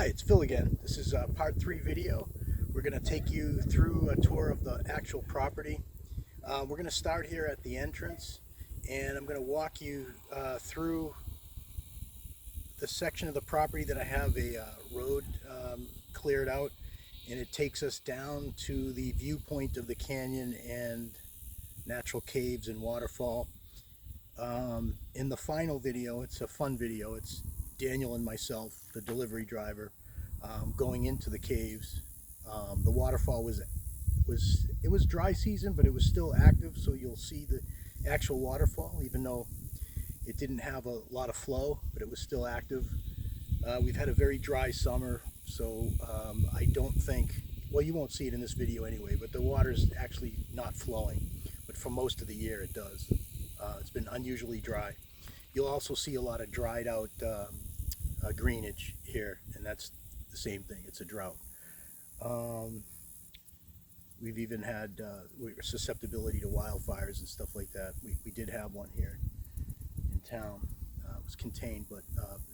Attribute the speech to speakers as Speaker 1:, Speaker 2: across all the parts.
Speaker 1: Hi, it's Phil again. This is a part 3 video. We're going to take you through a tour of the actual property. We're going to start here at the entrance, and I'm going to walk you through the section of the property that I have a road cleared out, and it takes us down to the viewpoint of the canyon and natural caves and waterfall. In the final video, it's a fun video. It's Daniel and myself, the delivery driver, going into the caves. The waterfall was dry season, but it was still active, so you'll see the actual waterfall, even though it didn't have a lot of flow, but it was still active. We've had a very dry summer, so I don't think, well, you won't see it in this video anyway, but the water's actually not flowing, but for most of the year it does. It's been unusually dry. You'll also see a lot of dried out greenage here, and that's the same thing. It's a drought. We've even had susceptibility to wildfires and stuff like that. We did have one here in town. It was contained, but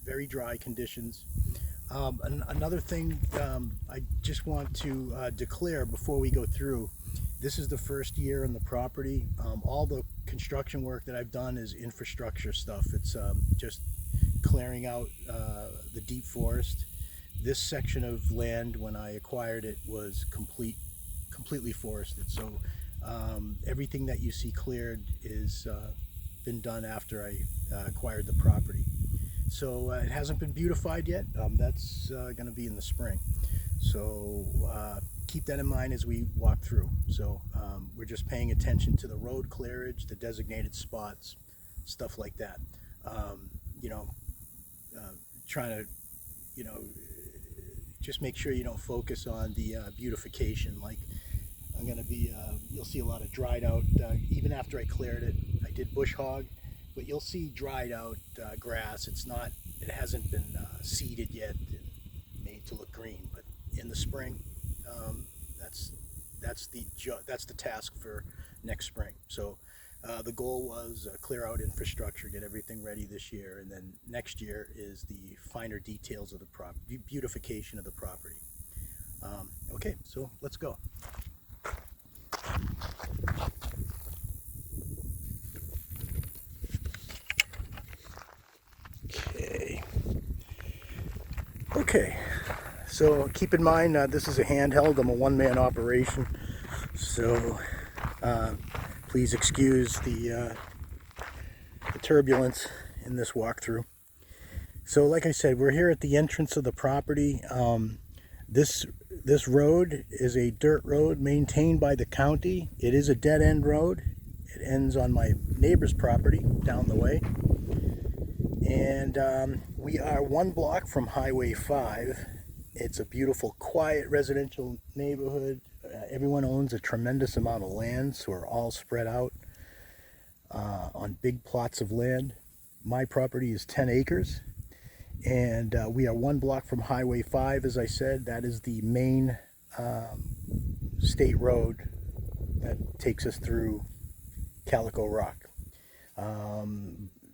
Speaker 1: very dry conditions. Another thing I just want to declare before we go through, this is the first year in the property. All the construction work that I've done is infrastructure stuff. It's just clearing out the deep forest. This section of land, when I acquired it, was completely forested. So everything that you see cleared is been done after I acquired the property. So it hasn't been beautified yet. That's going to be in the spring. So keep that in mind as we walk through. So we're just paying attention to the road clearage, the designated spots, stuff like that. Trying to, just make sure you don't focus on the beautification. Like I'm going to be, you'll see a lot of dried out, even after I cleared it. I did bush hog, but you'll see dried out grass. It hasn't been seeded yet and made to look green, but in the spring, that's the task for next spring. So the goal was clear out infrastructure, get everything ready this year, and then next year is the finer details of the property, beautification of the property. Okay, so let's go. Okay, so keep in mind this is a handheld. I'm a one-man operation, so please excuse the turbulence in this walkthrough. So like I said, we're here at the entrance of the property. This road is a dirt road maintained by the county. It is a dead-end road. It ends on my neighbor's property down the way. And we are one block from Highway 5. It's a beautiful, quiet residential neighborhood. Everyone owns a tremendous amount of land, so we're all spread out on big plots of land. My property is 10 acres, and we are one block from Highway 5, as I said. That is the main state road that takes us through Calico Rock.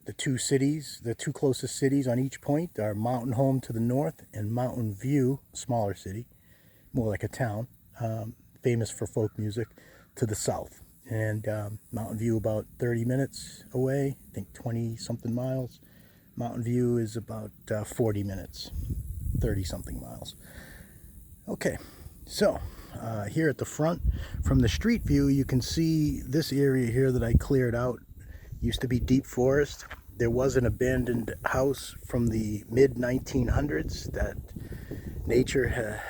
Speaker 1: The two closest cities on each point are Mountain Home to the north and Mountain View, smaller city, more like a town, famous for folk music, to the south. And Mountain View about 30 minutes away, I think 20 something miles. Mountain View is about 40 minutes, 30 something miles. Okay, so here at the front, from the street view, you can see this area here that I cleared out. Used to be deep forest. There was an abandoned house from the mid-1900s that nature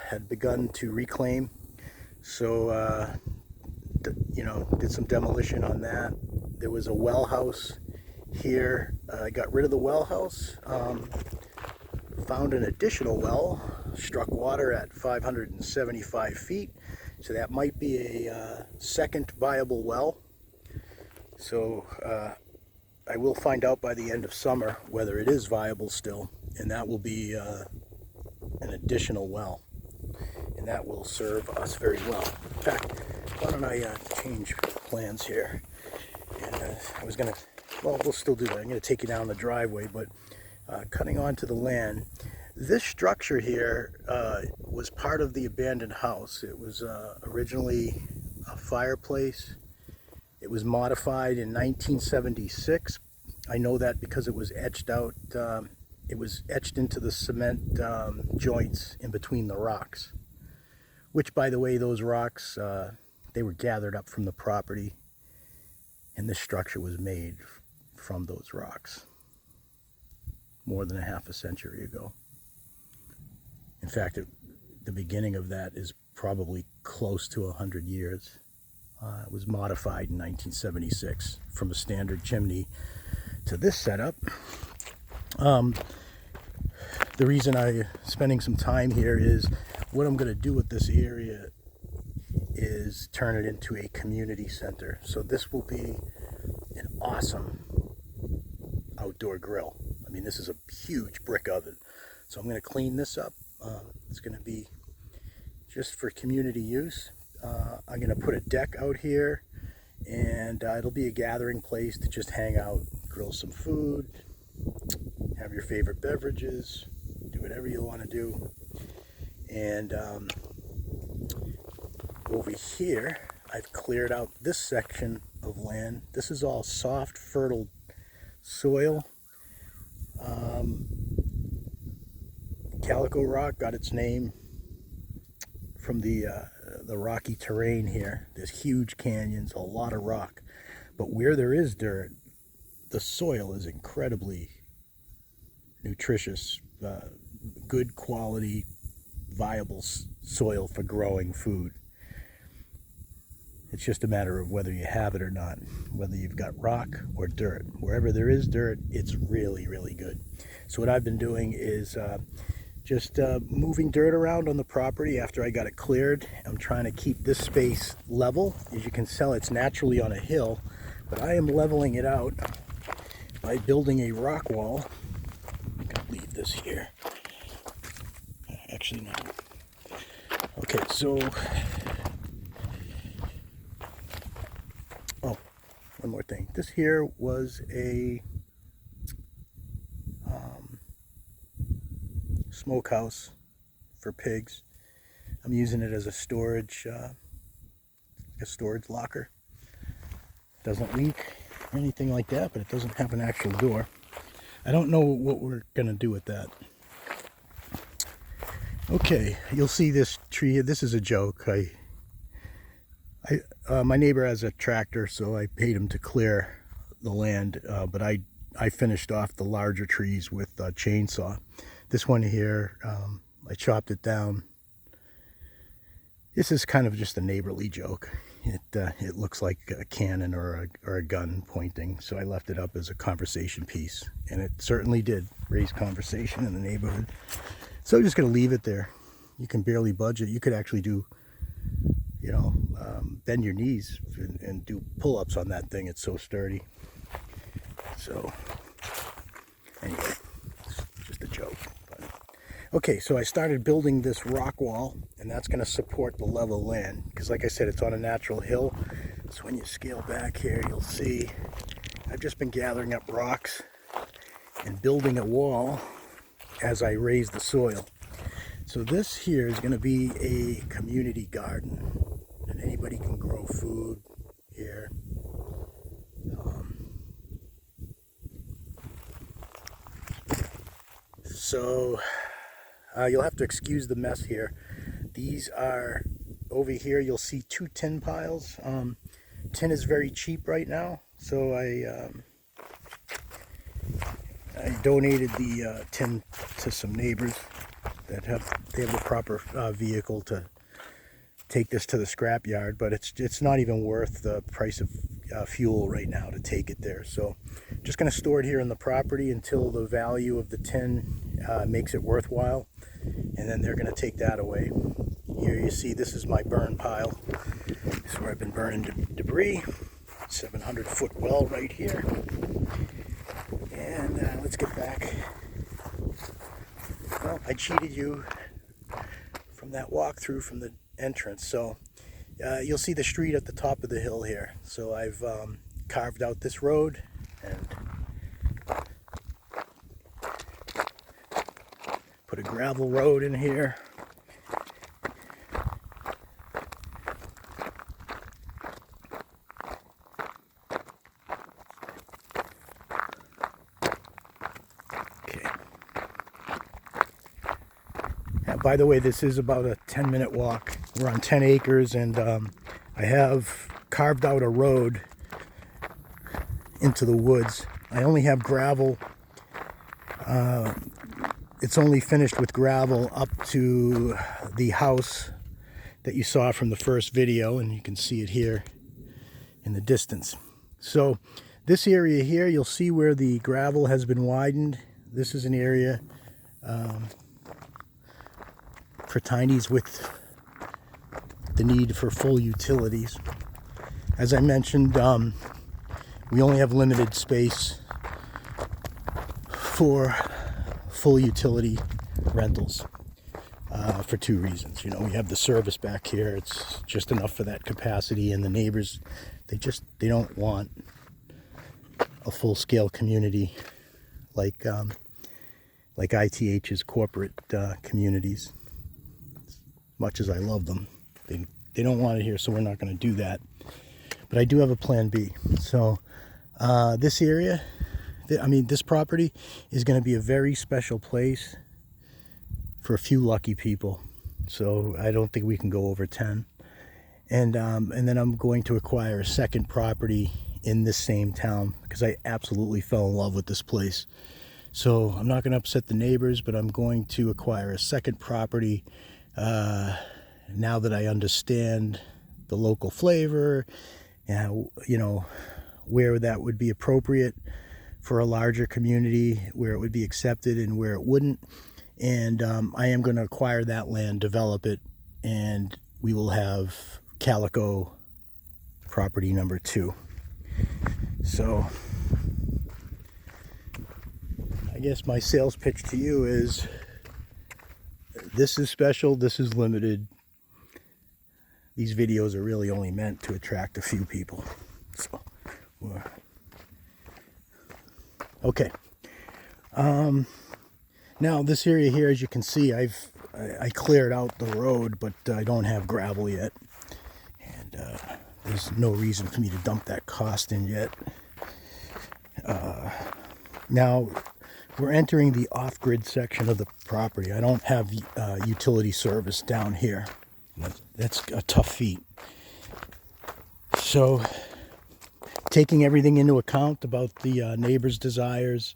Speaker 1: had begun to reclaim. So, did some demolition on that. There was a well house here. I got rid of the well house, found an additional well, struck water at 575 feet. So that might be a second viable well. So I will find out by the end of summer whether it is viable still, and that will be an additional well, and that will serve us very well. In fact, why don't I change plans here? And I was gonna, well, we'll still do that. I'm gonna take you down the driveway, but cutting onto the land, This structure here was part of the abandoned house. It was originally a fireplace. It was modified in 1976. I know that because it was etched out. It was etched into the cement joints in between the rocks. Which, by the way, those rocks, they were gathered up from the property, and this structure was made from those rocks more than a half a century ago. In fact, the beginning of that is probably close to 100 years. It was modified in 1976 from a standard chimney to this setup. The reason I'm spending some time here is what I'm going to do with this area is turn it into a community center. So this will be an awesome outdoor grill. I mean, this is a huge brick oven. So I'm going to clean this up. It's going to be just for community use. I'm going to put a deck out here, and it'll be a gathering place to just hang out, grill some food, have your favorite beverages, do whatever you want to do. And over here, I've cleared out this section of land. This is all soft, fertile soil. Calico rock got its name from the rocky terrain here. There's huge canyons, a lot of rock. But where there is dirt, the soil is incredibly nutritious, good quality, viable soil for growing food. It's just a matter of whether you have it or not, whether you've got rock or dirt. Wherever there is dirt, it's really, really good. So what I've been doing is just moving dirt around on the property after I got it cleared. I'm trying to keep this space level. As you can tell, it's naturally on a hill, but I am leveling it out by building a rock wall. I'm gonna leave this here. Actually, no. Okay, so, oh, one more thing. This here was a smokehouse for pigs. I'm using it as a storage locker. Doesn't leak or anything like that, but it doesn't have an actual door. I don't know what we're gonna do with that. Okay, you'll see this tree here. This is a joke. My neighbor has a tractor, so I paid him to clear the land, but I finished off the larger trees with a chainsaw. This one here, I chopped it down. This is kind of just a neighborly joke. It looks like a cannon or a gun pointing, so I left it up as a conversation piece, and it certainly did raise conversation in the neighborhood. So I'm just going to leave it there. You can barely budge it. You could actually do, bend your knees and do pull-ups on that thing. It's so sturdy. So anyway, it's just a joke. Okay, so I started building this rock wall, and that's going to support the level land, because like I said, it's on a natural hill. So when you scale back here, you'll see I've just been gathering up rocks and building a wall as I raise the soil. So this here is going to be a community garden, and anybody can grow food here. So you'll have to excuse the mess here. These are, over here you'll see 2 tin piles. Tin is very cheap right now, so I donated the tin to some neighbors that have the proper vehicle to take this to the scrap yard, but it's not even worth the price of fuel right now to take it there. So I'm just going to store it here in the property until the value of the tin makes it worthwhile, and then they're going to take that away. Here you see this is my burn pile. This is where I've been burning debris. 700-foot well right here. And let's get back. Well, I cheated you from that walkthrough from the entrance. So you'll see the street at the top of the hill here. So I've carved out this road and Put a gravel road in here. Okay. Yeah, by the way, this is about a 10-minute walk. We're on 10 acres, and I have carved out a road into the woods. I only have gravel. It's only finished with gravel up to the house that you saw from the first video, and you can see it here in the distance. So this area here, you'll see where the gravel has been widened. This is an area for tinies with the need for full utilities. As I mentioned, we only have limited space for full utility rentals for two reasons. You know, we have the service back here. It's just enough for that capacity, and the neighbors, they don't want a full-scale community like ITH's corporate communities. As much as I love them, they don't want it here, so we're not going to do that. But I do have a plan B. So this area, this property is going to be a very special place for a few lucky people. So I don't think we can go over 10. And then I'm going to acquire a second property in this same town because I absolutely fell in love with this place. So I'm not going to upset the neighbors, but I'm going to acquire a second property now that I understand the local flavor, you know, where that would be appropriate for a larger community, where it would be accepted and where it wouldn't. And I am going to acquire that land, develop it, and we will have Calico property number 2. So I guess my sales pitch to you is, this is special, this is limited. These videos are really only meant to attract a few people. So, okay. Now this area here, as you can see, I cleared out the road, but I don't have gravel yet, and there's no reason for me to dump that cost in yet. Now we're entering the off-grid section of the property. I don't have utility service down here. That's a tough feat. So taking everything into account about the neighbors' desires,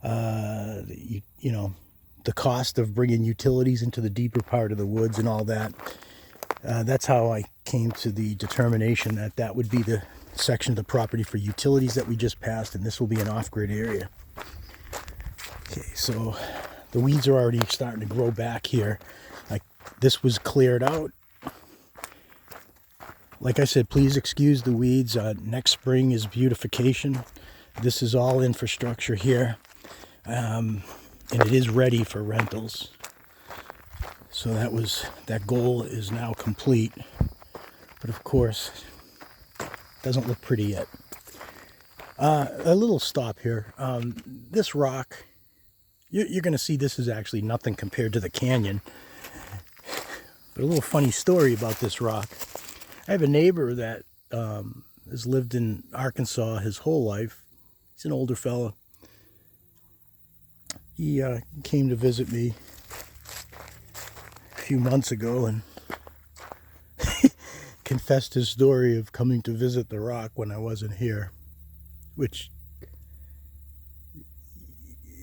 Speaker 1: you know, the cost of bringing utilities into the deeper part of the woods and all that, that's how I came to the determination that that would be the section of the property for utilities that we just passed, and this will be an off-grid area. Okay, so the weeds are already starting to grow back here. Like, this was cleared out. Like I said, please excuse the weeds. Next spring is beautification. This is all infrastructure here. And it is ready for rentals. So that goal is now complete. But of course, it doesn't look pretty yet. A little stop here. This rock, you're going to see this is actually nothing compared to the canyon. But a little funny story about this rock. I have a neighbor that has lived in Arkansas his whole life. He's an older fella. He came to visit me a few months ago and confessed his story of coming to visit the rock when I wasn't here, which,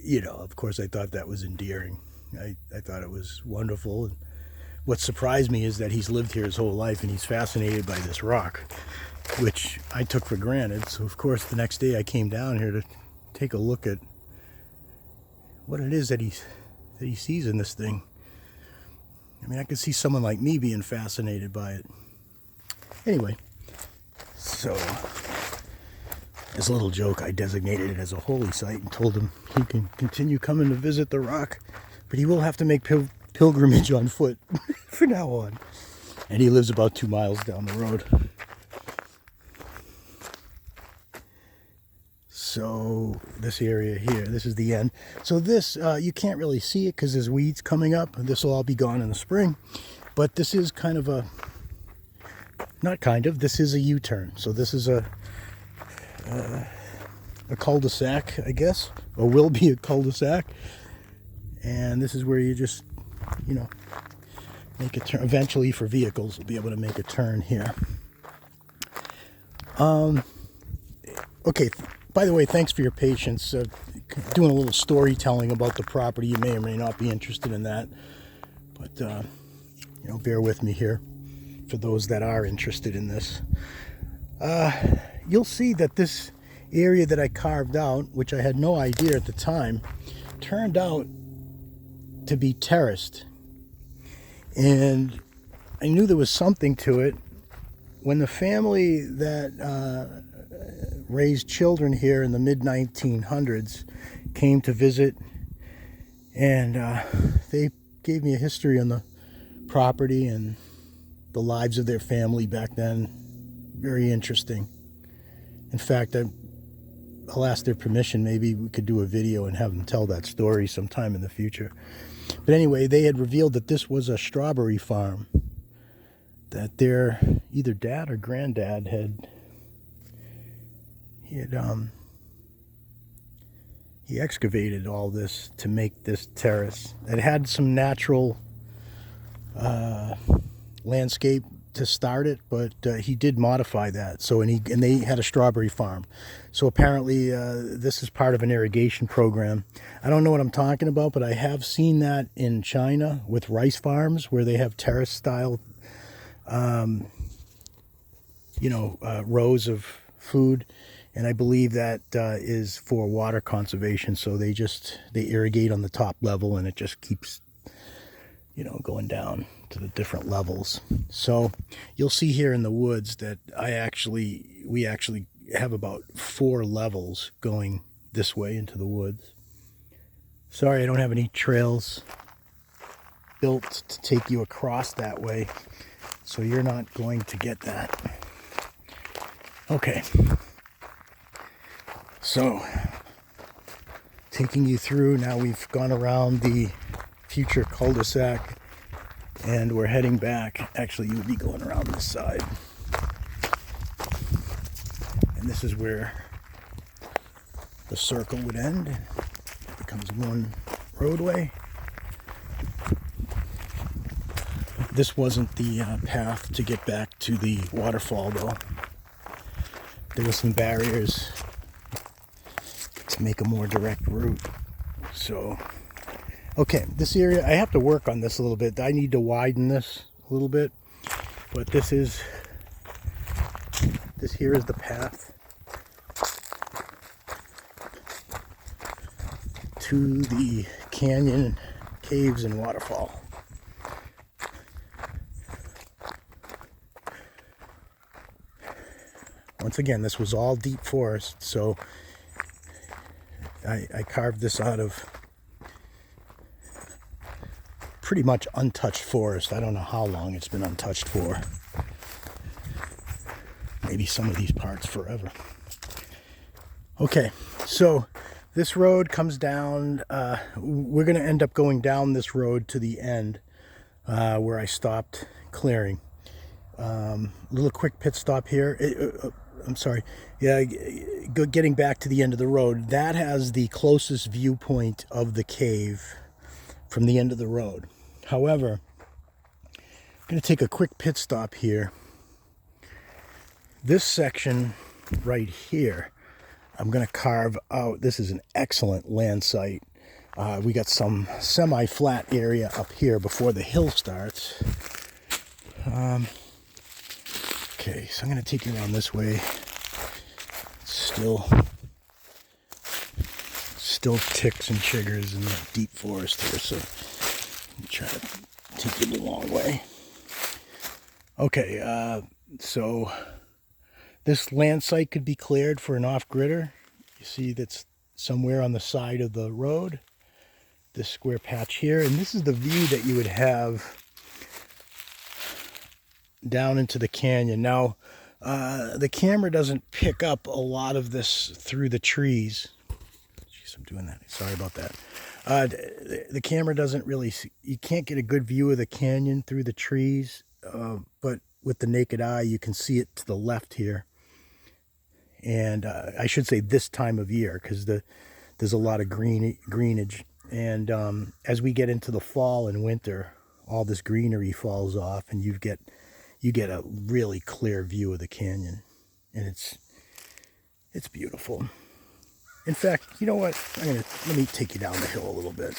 Speaker 1: you know, of course I thought that was endearing. I thought it was wonderful. And what surprised me is that he's lived here his whole life and he's fascinated by this rock, which I took for granted. So of course the next day I came down here to take a look at what it is that he sees in this thing. I mean, I could see someone like me being fascinated by it. Anyway, so as a little joke, I designated it as a holy site and told him he can continue coming to visit the rock, but he will have to make pilgrimage on foot from now on. And he lives about 2 miles down the road. So this area here, this is the end. So this, you can't really see it because there's weeds coming up. This will all be gone in the spring. But this is kind of a, not kind of, this is a U-turn. So this is a cul-de-sac, I guess, or will be a cul-de-sac. And this is where you just, you know, make a turn. Eventually for vehicles, you'll be able to make a turn here. Okay, by the way, thanks for your patience. Doing a little storytelling about the property. You may or may not be interested in that. But, you know, bear with me here for those that are interested in this. You'll see that this area that I carved out, which I had no idea at the time, turned out to be terraced. And I knew there was something to it. When the family that raised children here in the mid-1900s came to visit, and they gave me a history on the property and the lives of their family back then. Very interesting. In fact, I'll ask their permission. Maybe we could do a video and have them tell that story sometime in the future. But anyway, they had revealed that this was a strawberry farm that their either dad or granddad he excavated all this to make this terrace. It had some natural landscape to start it, but he did modify that. So and they had a strawberry farm. So apparently this is part of an irrigation program. I don't know what I'm talking about, but I have seen that in China with rice farms where they have terrace style rows of food, and I believe that is for water conservation. So they irrigate on the top level, and it just keeps, you know, going down to the different levels. So you'll see here in the woods that we actually have about 4 levels going this way into the woods. Sorry, I don't have any trails built to take you across that way, so you're not going to get that. Okay, so taking you through, now we've gone around the future cul-de-sac and we're heading back. Actually, you would be going around this side, and this is where the circle would end. It becomes one roadway. This wasn't the path to get back to the waterfall, though. There were some barriers to make a more direct route. So, okay, this area, I have to work on this a little bit. I need to widen this a little bit, but this here is the path to the canyon, caves, and waterfall. Once again, this was all deep forest, so I carved this out of pretty much untouched forest. I don't know how long it's been untouched for. Maybe some of these parts forever. Okay, so this road comes down. We're going to end up going down this road to the end where I stopped clearing. Little quick pit stop here. I'm sorry. Yeah, getting back to the end of the road. That has the closest viewpoint of the cave from the end of the road. However, I'm going to take a quick pit stop here. This section right here, I'm going to carve out. This is an excellent land site. We got some semi-flat area up here before the hill starts. Okay, so I'm going to take you around this way. Still ticks and chiggers in the deep forest here, so I'm trying to take you the long way. Okay, so this land site could be cleared for an off-gridder. You see that's somewhere on the side of the road, this square patch here, and this is the view that you would have down into the canyon. Now, The camera doesn't pick up a lot of this through the trees. Jeez, I'm doing that. Sorry about that. The camera doesn't really see, you can't get a good view of the canyon through the trees, but with the naked eye you can see it to the left here. And I should say this time of year, because there's a lot of greenage. And as we get into the fall and winter, all this greenery falls off, and you get a really clear view of the canyon, and it's beautiful. In fact, you know what? Let me take you down the hill a little bit.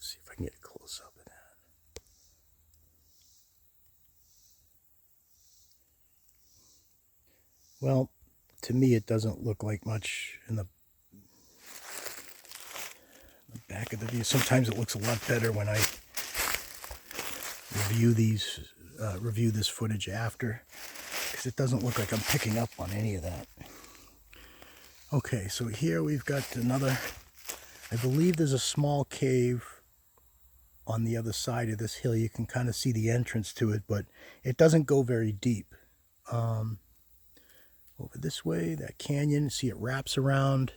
Speaker 1: See if I can get a close up of that. Well, to me it doesn't look like much in the back of the view. Sometimes it looks a lot better when I review this footage after, because it doesn't look like I'm picking up on any of that. Okay, so here we've got another, I believe there's a small cave on the other side of this hill. You can kind of see the entrance to it, but it doesn't go very deep. Over this way, that canyon, see it wraps around.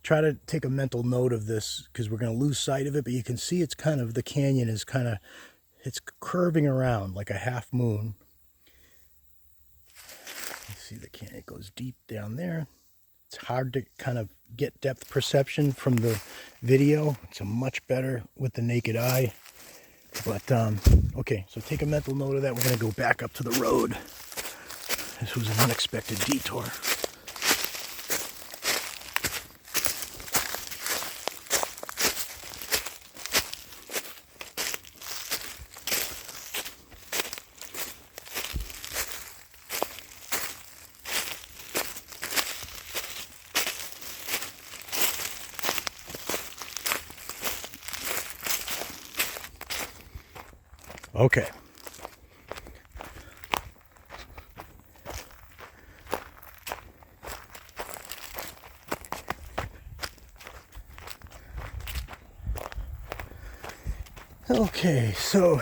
Speaker 1: Try to take a mental note of this, because we're going to lose sight of it, but you can see it's kind of, the canyon is kind of, it's curving around like a half moon. You see the canyon, it goes deep down there. It's hard to kind of get depth perception from the video. It's a much better with the naked eye. But, okay, so take a mental note of that. We're going to go back up to the road. This was an unexpected detour. Okay. Okay, so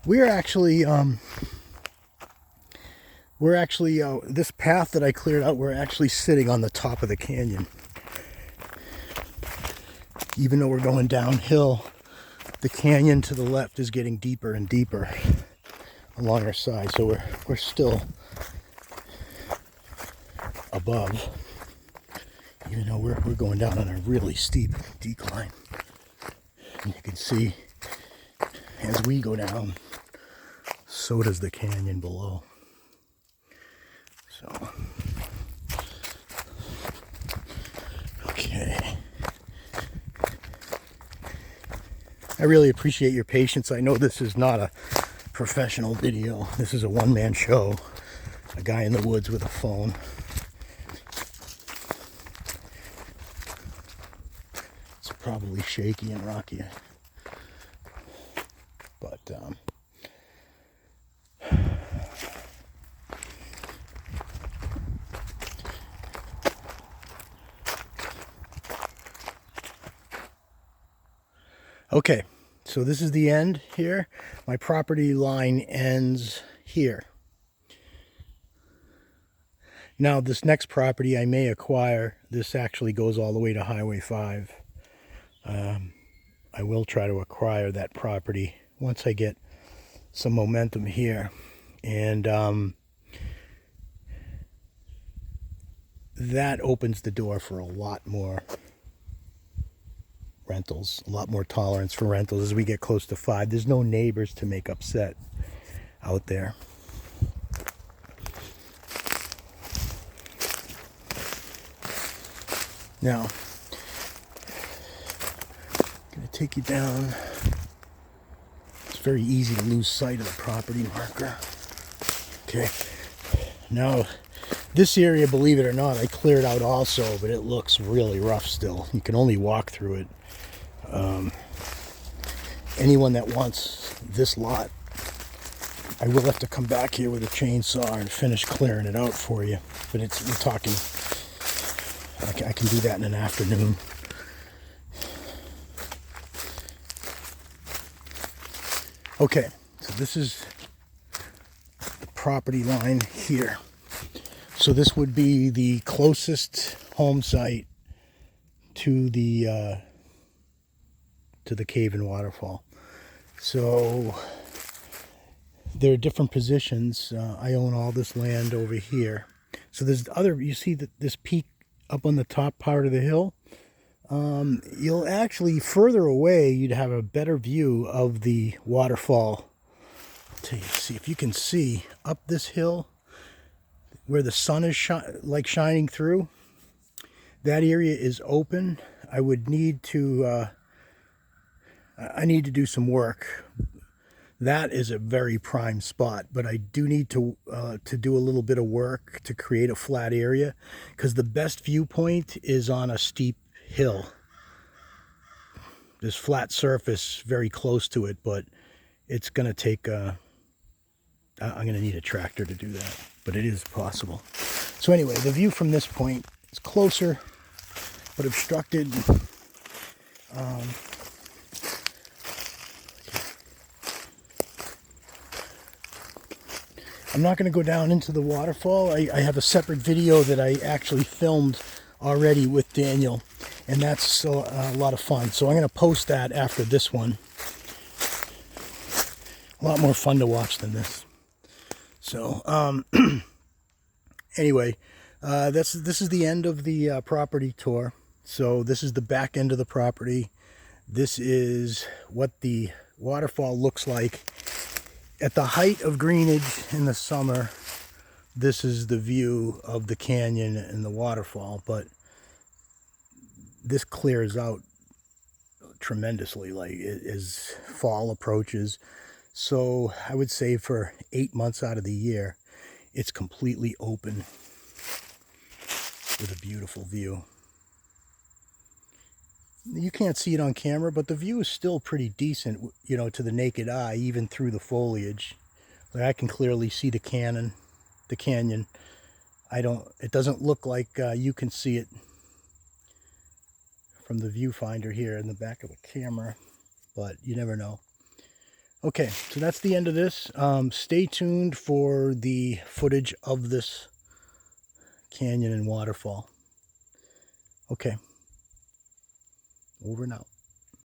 Speaker 1: we're actually this path that I cleared out, we're actually sitting on the top of the canyon. Even though we're going downhill, the canyon to the left is getting deeper and deeper along our side, so we're still above, even though we're going down on a really steep decline. And you can see as we go down, so does the canyon below. So, okay. I really appreciate your patience. I know this is not a professional video. This is a one-man show. A guy in the woods with a phone. It's probably shaky and rocky. But, okay, so this is the end here. My property line ends here. Now this next property I may acquire, this actually goes all the way to Highway 5. I will try to acquire that property once I get some momentum here. And that opens the door for a lot more rentals, a lot more tolerance for rentals as we get close to 5. There's no neighbors to make upset out there. Now, I'm going to take you down. It's very easy to lose sight of the property marker. Okay, now This area, believe it or not, I cleared out also, but it looks really rough still. You can only walk through it. Anyone that wants this lot, I will have to come back here with a chainsaw and finish clearing it out for you. But we're talking, I can do that in an afternoon. Okay, so this is the property line here. So this would be the closest home site to the cave and waterfall. So there are different positions. I own all this land over here. So there's you see that this peak up on the top part of the hill. You'll actually, further away, you'd have a better view of the waterfall. See if you can see up this hill where the sun is shining through. That area is open. I would need to I need to do some work. That is a very prime spot, but I do need to do a little bit of work to create a flat area, because the best viewpoint is on a steep hill. There's flat surface very close to it, but it's going to take I'm going to need a tractor to do that, but it is possible. So anyway, the view from this point is closer but obstructed. I'm not going to go down into the waterfall. I have a separate video that I actually filmed already with Daniel, and that's a lot of fun. So I'm going to post that after this one. A lot more fun to watch than this. So anyway, this is the end of the property tour. So this is the back end of the property. This is what the waterfall looks like at the height of greenage in the summer. This is the view of the canyon and the waterfall, but this clears out tremendously as fall approaches. So I would say for 8 months out of the year, it's completely open with a beautiful view. You can't see it on camera, but the view is still pretty decent, you know, to the naked eye, even through the foliage. Like, I can clearly see the canyon. It doesn't look like you can see it from the viewfinder here in the back of the camera, but you never know. Okay, so that's the end of this. Stay tuned for the footage of this canyon and waterfall. Okay. Over and out.